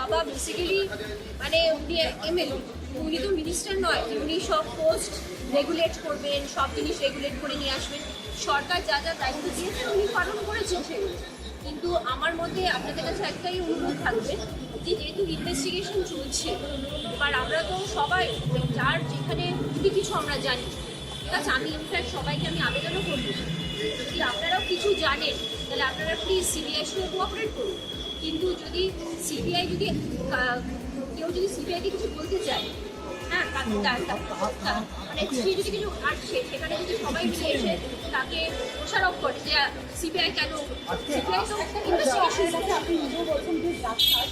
বাবা বেসিক্যালি মানে উনি এমএলএ, উনি তো মিনিস্টার নয়, উনি সব পোস্ট রেগুলেট করবেন, সব জিনিস রেগুলেট করে নিয়ে আসবেন। সরকার যা যা দায়িত্ব দিয়েছে উনি পালন করেছেন সেগুলো। কিন্তু আমার মধ্যে আপনাদের কাছে একটাই অনুরোধ থাকবে যে যেহেতু ইনভেস্টিগেশন চলছে, এবার আমরা তো সবাই যার যেখানে যদি কিছু আমরা জানি, ঠিক আছে, আমি ইনফ্যাক্ট সবাইকে আমি আবেদনও করবো যদি আপনারাও কিছু জানেন তাহলে আপনারা প্লিজ সিবিআইয়ের সঙ্গে কোঅপারেট করুন। কিন্তু যদি সিবিআই যদি কেউ যদি সিবিআইকে কিছু বলতে চায়, হ্যাঁ, মানে সে যদি কিছু আসছে সেখানে যদি সবাই মিলে এসে তাকে দোষারোপ করে যে সিবিআই কেন, সিবিআই তো ইনভেস্টিগেশন। আপনি নিজেও বলছেন যে ডাক্তার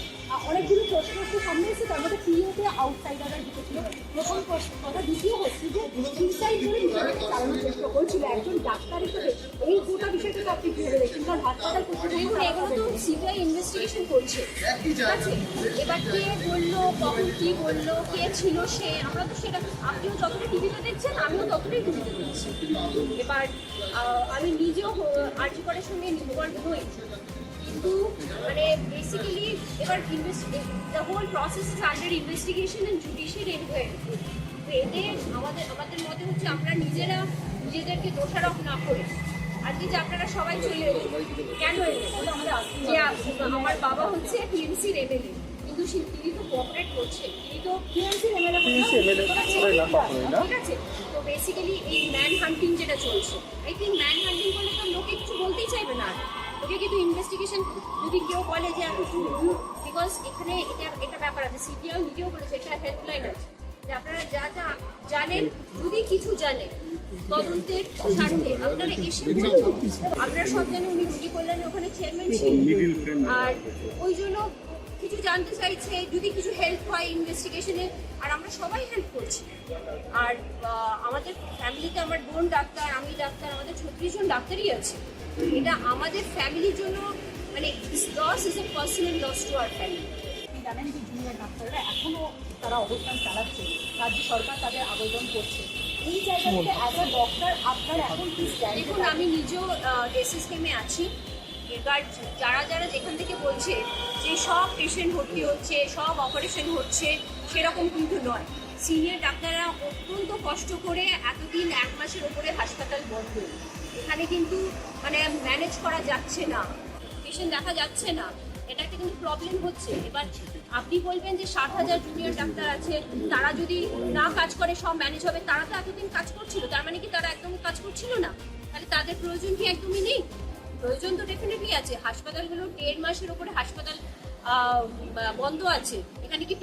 অনেকগুলো প্রশ্ন সামনে এসে তার মধ্যে পিওতে আউটসাইডাররা ঢুকেছিল, প্রথম কথা। দ্বিতীয় হচ্ছে যে ইনসাইড করে বিষয়টাকে চালানোর চেষ্টা করছিল একজন ডাক্তার হিসেবে। এই গোটা বিষয়টাকে আপনি কীভাবে দেখছেন? কারণ হাসপাতাল দেখুন, এগুলো তো সিবিআই ইনভেস্টিগেশন করছে, ঠিক আছে। এবার কে বললো, কখন কি বললো, কে ছিল সে, আমরা তো সেটা, আপনিও যতটা টিভিতে দেখছেন আমিও ততটাই টিভিতে দেখছি। এবার আমি নিজেও আরজি করের সঙ্গে ইনভলভ হই, কিন্তু মানে বেসিক্যালি এবার the whole process is under investigation and judicial enquiry. তো এতে আমাদের মতে হচ্ছে আমরা নিজেদেরকে দোষারোপ না করে আজকে যে আপনারা সবাই চলে এলেন, কেন এলেন? যে আমার বাবা হচ্ছে টিএমসির এমএলএ, কিন্তু তিনি তো কোঅপারেট করছেন, তিনি তো টিএমসির এমএলএ, ঠিক আছে। তো বেসিক্যালি এই ম্যান হান্টিং যেটা চলছে, আই থিঙ্ক ম্যান হান্টিং করলে তো লোকে কিছু বলতেই চাইবে না। ওকে কিন্তু ইনভেস্টিগেশন যদি কেউ বলে যে বিকজ এখানে এটা ব্যাপার আছে, সিবিআই নিজেও বলেছে এটা হেল্পলাইন আছে, যে আপনারা যা যা জানেন, যদি কিছু জানেন তদন্তের স্বার্থে আপনারা এসে বলুন। আপনারা সব জানেন উনি রুগী কল্যাণে ওখানে চেয়ারম্যান ছিলেন, আর ওই জন্য কিছু জানতে চাইছে, যদি কিছু হেল্প হয় ইনভেস্টিগেশনে, আর আমরা সবাই হেল্প করছি। আর আমাদের ফ্যামিলিতে আমার বোন ডাক্তার, আমি ডাক্তার, আমাদের 36 জন ডাক্তারই আছে। এটা আমাদের ফ্যামিলির জন্য মানে loss is a personal loss to our family. জানেন যে জুনিয়র ডাক্তাররা এখনো তারা অবস্থান চালাচ্ছে, রাজ্য সরকার তাদের আবেদন করছে। এই জায়গাতে অ্যাজ আ ডক্টর আপনার এখন কি? দেখুন, আমি নিজেও এসএসকেমে আছি। এবার যারা যেখান থেকে বলছে যে সব পেশেন্ট ভর্তি হচ্ছে, সব অপারেশন হচ্ছে, সেরকম কিন্তু নয়। সিনিয়র ডাক্তাররা অত্যন্ত কষ্ট করে এতদিন 1 মাসের ওপরে হাসপাতাল বন্ধ, এখানে কিন্তু মানে ম্যানেজ করা যাচ্ছে না, পেশেন্ট দেখা যাচ্ছে না, এটা একটা কিন্তু প্রবলেম হচ্ছে। এবার আপনি বলবেন যে 60,000 জুনিয়র ডাক্তার আছে, তারা যদি না কাজ করে সব ম্যানেজ হবে। তারা তো এতদিন কাজ করছিল, তার মানে কি তারা একদমই কাজ করছিল না? তাহলে তাদের প্রয়োজন কি একদমই নেই? প্রয়োজন তো ডেফিনেটলি আছে। হাসপাতালগুলো 1.5 মাসের ওপরে হাসপাতাল বন্ধ আছে, এখানে কি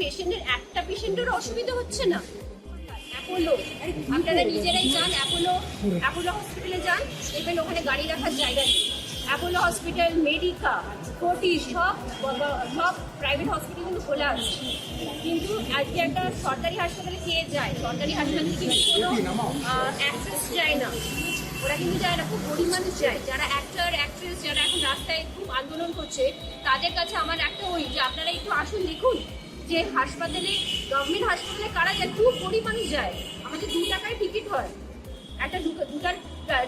একটা পেশেন্টেরও অসুবিধা হচ্ছে না? অ্যাপোলো, আপনারা নিজেরাই যান, অ্যাপোলো হসপিটালে যান, দেখবেন ওখানে গাড়ি রাখার জায়গা নেই। অ্যাপোলো হসপিটাল, মেডিকা, ফোর্টিস, সব প্রাইভেট হসপিটাল কিন্তু খোলা আছে, কিন্তু আজকে একটা সরকারি হাসপাতালে কে যায়? সরকারি হাসপাতালে কিন্তু কোনো অ্যাক্সেস যায় না, ওরা কিন্তু যায় না, খুব গরিব মানুষ যায়, যারা অ্যাক্টর অ্যাক্ট্রেস যারা এখন রাস্তায় খুব আন্দোলন করছে, তাদের কাছে আমার একটা যে আপনারা একটু আসুন, দেখুন যে হাসপাতালে, গভর্নমেন্ট হাসপাতালে কারা যায়? খুব গরিব মানুষ যায়। আমাদের 2 টাকায় টিকিট হয়, একটা 2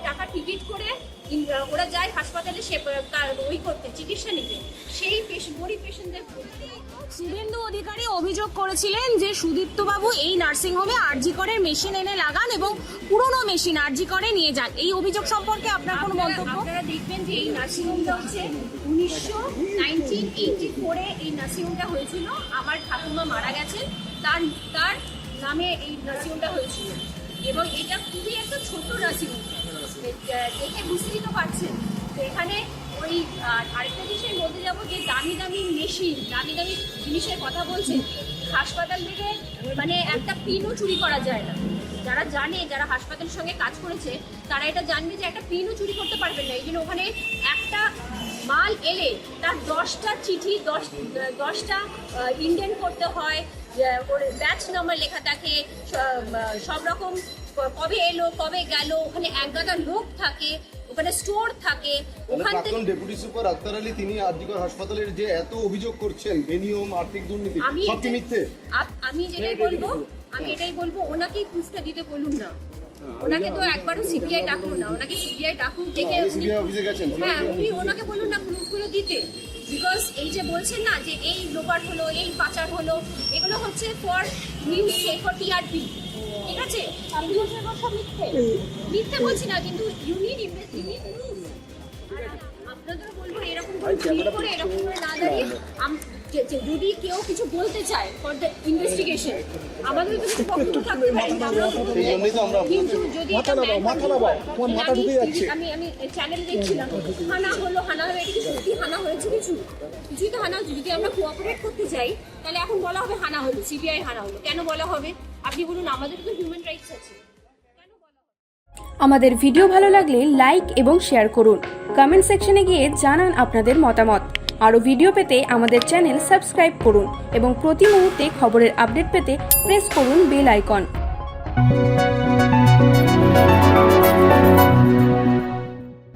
টাকা টিকিট করে ওরা যায় হাসপাতালে ওই করতে, চিকিৎসা নিতে, সেই গরিব পেশেন্টদের। শুভেন্দু অধিকারী অভিযোগ করেছিলেন যে সুদীপ্তবাবু এই নার্সিংহোমে আরজি করের মেশিন এনে লাগান এবং পুরনো মেশিন আরজি করে নিয়ে যান। এই অভিযোগ সম্পর্কে আপনার কোনো মন্তব্য? আপনারা দেখবেন যে এই নার্সিংহোমটা হচ্ছে 1984-এ এই নার্সিংহোমটা হয়েছিল। আমার ঠাকুমা মারা গেছেন, তার নামে এই নার্সিংহোমটা হয়েছিল, এবং এটা খুবই একটা ছোট নার্সিংহোম, দেখে বুঝতেই তো পারছেন। তো এখানে ওই আরেকটা জিনিসের বলতে যাবো যে দামি দামি মেশিন, দামি দামি জিনিসের কথা বলছেন, হাসপাতাল থেকে মানে একটা পিনও চুরি করা যায় না। যারা জানে, যারা হাসপাতালের সঙ্গে কাজ করেছে, তারা এটা জানবে যে একটা পিনও চুরি করতে পারবেন না। এই জন্য ওখানে একটা মাল এলে তার 10টা চিঠি, 10টা ইন্ডেন্ট করতে হয়, ওর ব্যাচ নাম্বার লেখা থাকে, সব রকম কবে এলো কবে গেল, ওখানে একগাদা লোক থাকে, ওখানে স্টোর থাকে। ওখান থেকে ডেপুটি সুপার আক্তার আলী তিনি আরজিকর হাসপাতালের যে এত অভিযোগ করছেন বেনিয়ম, আর্থিক দুর্নীতি, সব কি মিথ্যে? আমি এটাই বলবো, ওনাকেই প্রুফটা দিতে বলুন না। ওনাকে তো একবারও সিবিআই ডাকুন না, ওনাকে সিবিআই ডাকুন, দেখে সিবিআই অফিসে গেছেন, হ্যাঁ, উনি ওনাকে বলুন না প্রুফগুলো দিতে, বিকজ এই যে বলছেন না যে এই লোপার হলো, এই পাচার হলো, এগুলো হচ্ছে ফর নিউজ, ফর টিআরপি, ঠিক আছে? আপনি বলছেন এগুলো সব মিথ্যে? মিথ্যে বলছি না, কিন্তু ইউনিট আপনাদেরও বলবো এরকম করে ভিড় করে এরকম করে না দাঁড়িয়ে যদি কেউ কিছু বলতে চায় ফর দ্য ইনভেস্টিগেশন, আমাদের তো কিছু বক্তব্য থাকতে পারে, সেই জন্যই তো আমরা কিন্তু যদি এটা আমি চ্যানেল দেখছিলাম, হানা হলো, হানা হলো, এটা কি সত্যি হানা হয়েছে? কিছুই তো হানা। যদি আমরা কোঅপারেট করতে চাই তাহলে এখন বলা হবে হানা হলো, সিবিআই হানা হলো। কেন বলা হবে আপনি বলুন? আমাদের তো হিউম্যান রাইটস আছে, কেন বলা হবে? আমাদের ভিডিও ভালো লাগলে লাইক এবং শেয়ার করুন। কমেন্ট সেকশনে গিয়ে জানান আপনাদের মতামত। আরও ভিডিও পেতে আমাদের চ্যানেল সাবস্ক্রাইব করুন এবং প্রতি মুহূর্তে খবরের আপডেট পেতে প্রেস করুন বেল আইকন।